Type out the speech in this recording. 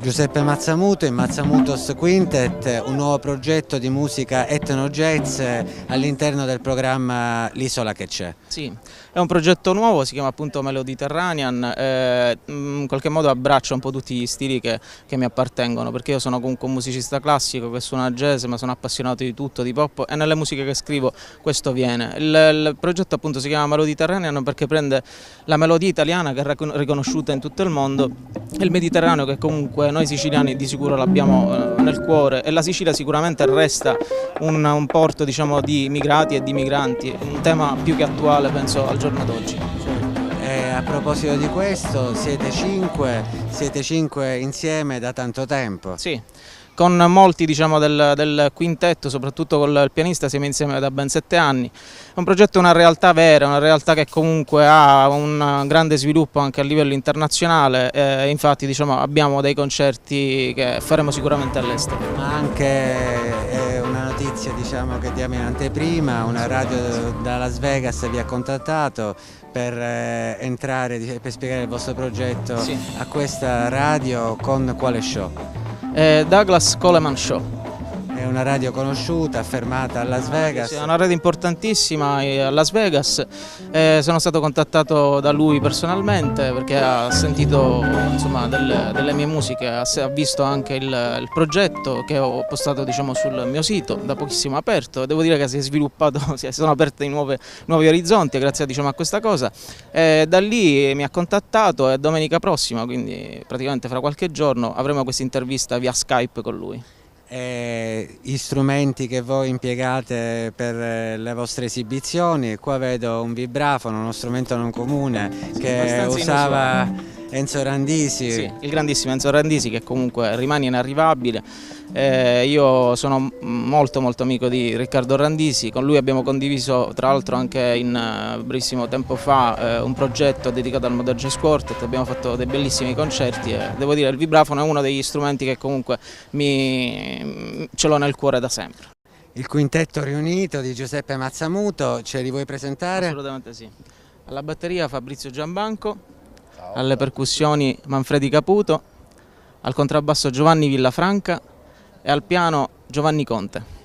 Giuseppe Mazzamuto in Mazzamutos Quintet, un nuovo progetto di musica etno-jazz all'interno del programma L'Isola che c'è. Sì, è un progetto nuovo, si chiama appunto Meloditerranean, in qualche modo abbraccia un po' tutti gli stili che mi appartengono, perché io sono comunque un musicista classico che suona jazz, ma sono appassionato di tutto, di pop, e nelle musiche che scrivo questo viene. Il progetto appunto si chiama Meloditerranean perché prende la melodia italiana che è riconosciuta in tutto il mondo e il Mediterraneo che comunque noi siciliani di sicuro l'abbiamo nel cuore, e la Sicilia sicuramente resta un porto, diciamo, di immigrati e di migranti, un tema più che attuale penso al giorno d'oggi. A proposito di questo, siete cinque insieme da tanto tempo. Sì, con molti, diciamo, del quintetto, soprattutto con il pianista, siamo insieme da ben 7 anni. È un progetto, una realtà vera, una realtà che comunque ha un grande sviluppo anche a livello internazionale, e infatti, diciamo, abbiamo dei concerti che faremo sicuramente all'estero. Ma anche una notizia, diciamo, che diamo in anteprima, una radio da Las Vegas vi ha contattato per entrare, per spiegare il vostro progetto. Sì. A questa radio con quale show? Douglas Coleman Show. È una radio conosciuta, affermata a Las Vegas. Sì, è una radio importantissima a Las Vegas. Sono stato contattato da lui personalmente perché ha sentito, insomma, delle mie musiche, ha visto anche il progetto che ho postato, diciamo, sul mio sito, da pochissimo aperto. Devo dire che si è sviluppato, si sono aperti nuovi orizzonti grazie, diciamo, a questa cosa. Da lì mi ha contattato e domenica prossima, quindi praticamente fra qualche giorno, avremo questa intervista via Skype con lui. Gli strumenti che voi impiegate per le vostre esibizioni, qua vedo un vibrafono, uno strumento non comune, sì, che usava inusuale. Enzo Randisi. Sì, il grandissimo Enzo Randisi, che comunque rimane inarrivabile. Io sono molto amico di Riccardo Randisi, con lui abbiamo condiviso tra l'altro anche in brevissimo tempo fa un progetto dedicato al Modern Jazz Quartet, abbiamo fatto dei bellissimi concerti e devo dire il vibrafono è uno degli strumenti che comunque ce l'ho nel cuore da sempre. Il quintetto riunito di Giuseppe Mazzamuto, ce li vuoi presentare? Assolutamente sì. Alla batteria Fabrizio Giambanco, alle percussioni Manfredi Caputo, al contrabbasso Giovanni Villafranca e al piano Giovanni Conte.